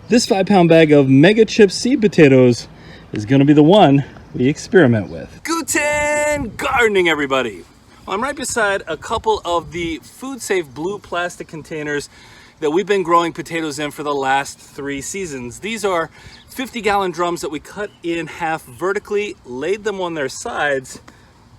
This 5-pound bag of mega chip seed potatoes is going to be the one we experiment with. Guten gardening, everybody. Well, I'm right beside a couple of the food safe blue plastic containers that we've been growing potatoes in for the last 3 seasons. These are 50-gallon drums that we cut in half vertically, laid them on their sides,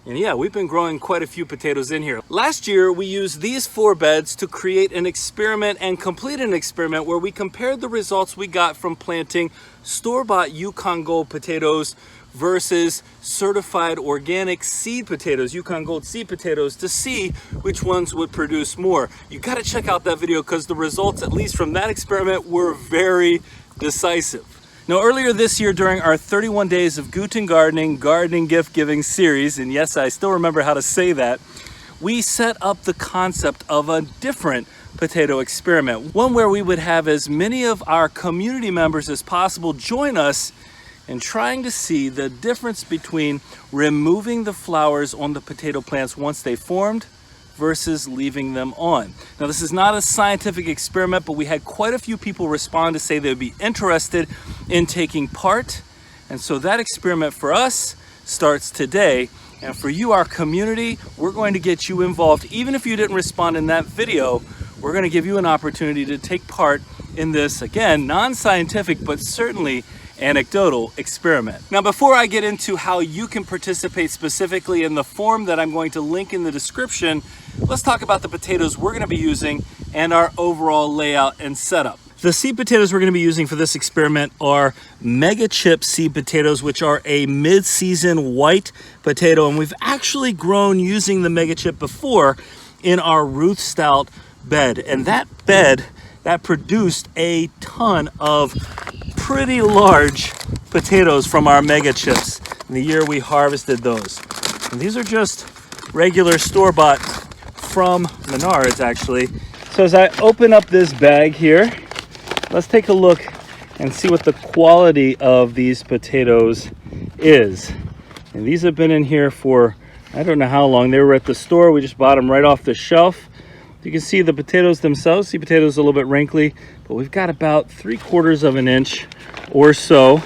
and yeah, we've been growing quite a few potatoes in here. Last year, we used these 4 beds to create an experiment and complete an experiment where we compared the results we got from planting store-bought Yukon Gold potatoes versus certified organic seed potatoes, Yukon Gold seed potatoes, to see which ones would produce more. You gotta check out that video because the results, at least from that experiment, were very decisive. Now, earlier this year during our 31 days of Guten gardening gift giving series, and yes, I still remember how to say that, we set up the concept of a different potato experiment, one where we would have as many of our community members as possible join us in trying to see the difference between removing the flowers on the potato plants once they formed versus leaving them on. Now, this is not a scientific experiment, but we had quite a few people respond to say they would be interested in taking part. And so that experiment for us starts today. And for you, our community, we're going to get you involved. Even if you didn't respond in that video, we're going to give you an opportunity to take part in this, again, non-scientific, but certainly anecdotal experiment. Now, before I get into how you can participate specifically in the form that I'm going to link in the description, let's talk about the potatoes we're going to be using and our overall layout and setup. The seed potatoes we're going to be using for this experiment are mega chip seed potatoes, which are a mid-season white potato, and we've actually grown using the mega chip before in our Ruth Stout bed, and that bed that produced a ton of pretty large potatoes from our mega chips in the year we harvested those. And these are just regular store-bought from Menards, actually. So as I open up this bag here, let's take a look and see what the quality of these potatoes is. And these have been in here for I don't know how long. They were at the store. We just bought them right off the shelf. You can see the potatoes themselves. See, potatoes a little bit wrinkly, but we've got about 3/4 of an inch or so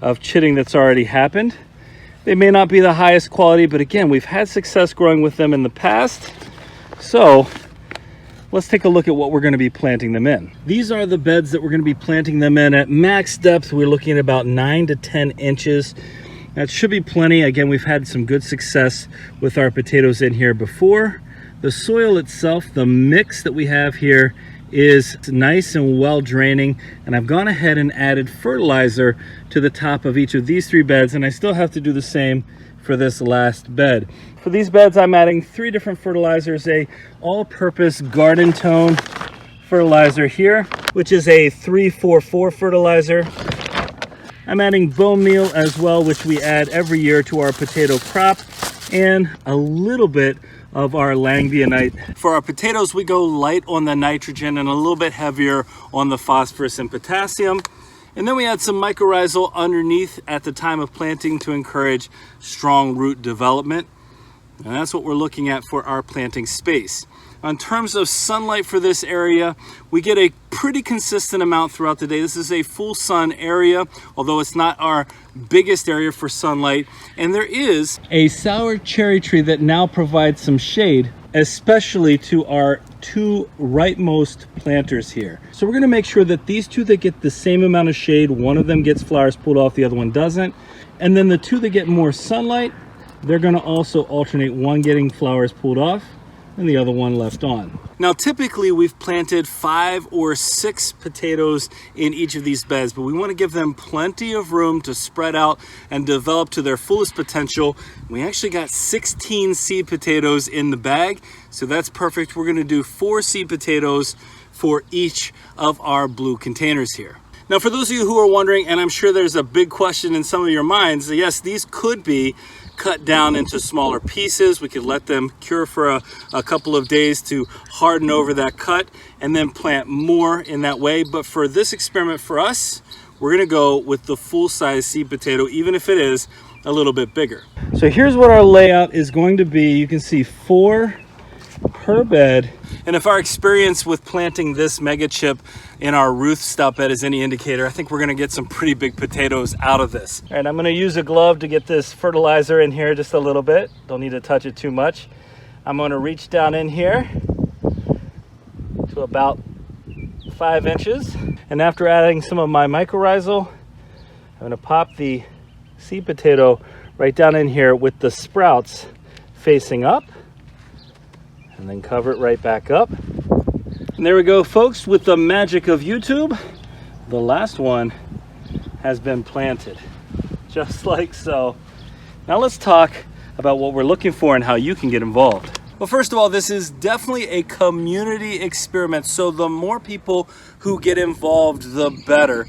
of chitting that's already happened. They may not be the highest quality, but again, we've had success growing with them in the past. So let's take a look at what we're going to be planting them in. These are the beds that we're going to be planting them in. At max depth, we're looking at about 9 to 10 inches. That should be plenty. Again, we've had some good success with our potatoes in here before. The soil itself, the mix that we have here, is nice and well draining, and I've gone ahead and added fertilizer to the top of each of these 3 beds, and I still have to do the same for this last bed. For these beds, I'm adding 3 different fertilizers: a all-purpose garden tone fertilizer here, which is a 3-4-4 fertilizer. I'm adding bone meal as well, which we add every year to our potato crop, and a little bit of our langbionite. For our potatoes, we go light on the nitrogen and a little bit heavier on the phosphorus and potassium. And then we add some mycorrhizal underneath at the time of planting to encourage strong root development. And that's what we're looking at for our planting space. In terms of sunlight for this area, we get a pretty consistent amount throughout the day. This is a full sun area, although it's not our biggest area for sunlight. And there is a sour cherry tree that now provides some shade, especially to our 2 rightmost planters here. So we're gonna make sure that these 2 that get the same amount of shade, one of them gets flowers pulled off, the other one doesn't. And then the 2 that get more sunlight, they're gonna also alternate, one getting flowers pulled off and the other one left on. Now, typically we've planted 5 or 6 potatoes in each of these beds, but we want to give them plenty of room to spread out and develop to their fullest potential. We actually got 16 seed potatoes in the bag, so that's perfect. We're going to do 4 seed potatoes for each of our blue containers here. Now, for those of you who are wondering, and I'm sure there's a big question in some of your minds, yes, these could be cut down into smaller pieces. We could let them cure for a couple of days to harden over that cut and then plant more in that way. But for this experiment for us, we're gonna go with the full-size seed potato, even if it is a little bit bigger. So here's what our layout is going to be. You can see 4 per bed. And if our experience with planting this mega chip in our rootstock bed is any indicator, I think we're gonna get some pretty big potatoes out of this. All right, I'm gonna use a glove to get this fertilizer in here just a little bit. Don't need to touch it too much. I'm gonna reach down in here to about 5 inches. And after adding some of my mycorrhizal, I'm gonna pop the seed potato right down in here with the sprouts facing up, and then cover it right back up. And there we go, folks, with the magic of YouTube, the last one has been planted, just like so. Now let's talk about what we're looking for and how you can get involved. Well, first of all, this is definitely a community experiment, so the more people who get involved, the better.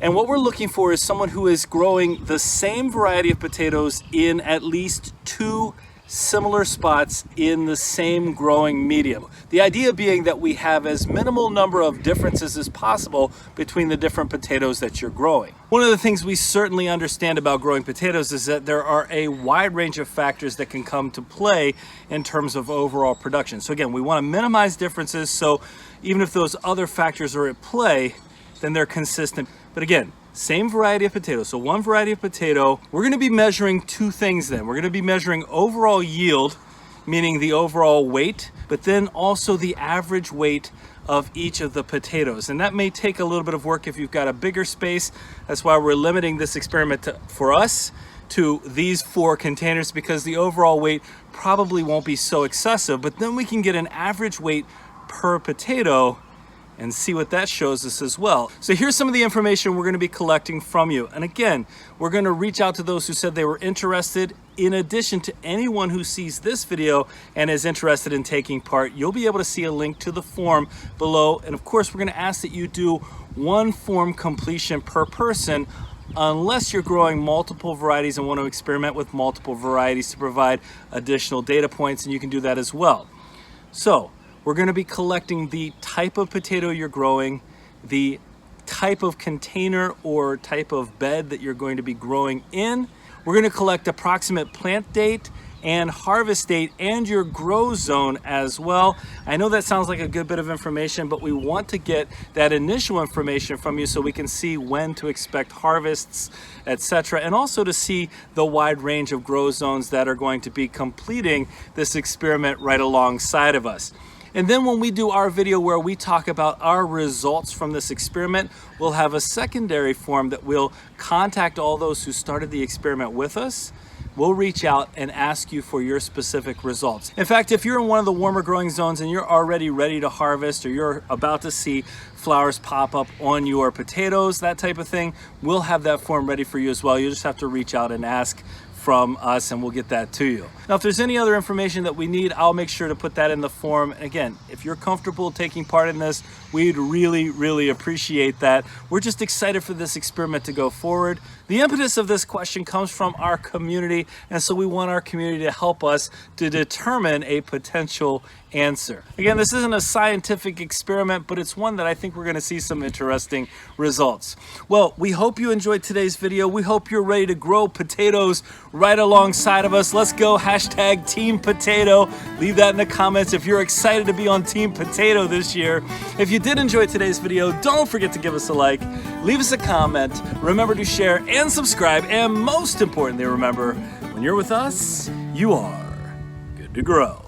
And what we're looking for is someone who is growing the same variety of potatoes in at least 2 similar spots in the same growing medium. The idea being that we have as minimal number of differences as possible between the different potatoes that you're growing. One of the things we certainly understand about growing potatoes is that there are a wide range of factors that can come to play in terms of overall production. So again, we want to minimize differences, so even if those other factors are at play, then they're consistent. But again, same variety of potato. So one variety of potato, we're gonna be measuring 2 things then. We're gonna be measuring overall yield, meaning the overall weight, but then also the average weight of each of the potatoes. And that may take a little bit of work if you've got a bigger space. That's why we're limiting this experiment for us to these 4 containers, because the overall weight probably won't be so excessive, but then we can get an average weight per potato and see what that shows us as well. So here's some of the information we're going to be collecting from you. And again, we're going to reach out to those who said they were interested. In addition to anyone who sees this video and is interested in taking part, you'll be able to see a link to the form below. And of course, we're going to ask that you do 1 form completion per person, unless you're growing multiple varieties and want to experiment with multiple varieties to provide additional data points, and you can do that as well. So we're going to be collecting the type of potato you're growing, the type of container or type of bed that you're going to be growing in. We're going to collect approximate plant date and harvest date and your grow zone as well. I know that sounds like a good bit of information, but we want to get that initial information from you so we can see when to expect harvests, etc., and also to see the wide range of grow zones that are going to be completing this experiment right alongside of us. And then when we do our video where we talk about our results from this experiment, we'll have a secondary form that will contact all those who started the experiment with us. We'll reach out and ask you for your specific results. In fact, if you're in one of the warmer growing zones and you're already ready to harvest, or you're about to see flowers pop up on your potatoes, that type of thing, we'll have that form ready for you as well. You just have to reach out and ask from us, and we'll get that to you. Now, if there's any other information that we need, I'll make sure to put that in the form. And again, if you're comfortable taking part in this, we'd really appreciate that. We're just excited for this experiment to go forward. The impetus of this question comes from our community, and so we want our community to help us to determine a potential answer. Again, this isn't a scientific experiment, but it's one that I think we're going to see some interesting results. Well, we hope you enjoyed today's video. We hope you're ready to grow potatoes right alongside of us. Let's go hashtag Team Potato. Leave that in the comments if you're excited to be on Team Potato this year. If you did enjoy today's video, don't forget to give us a like, leave us a comment, remember to share and subscribe, and most importantly, remember, when you're with us, you are good to grow.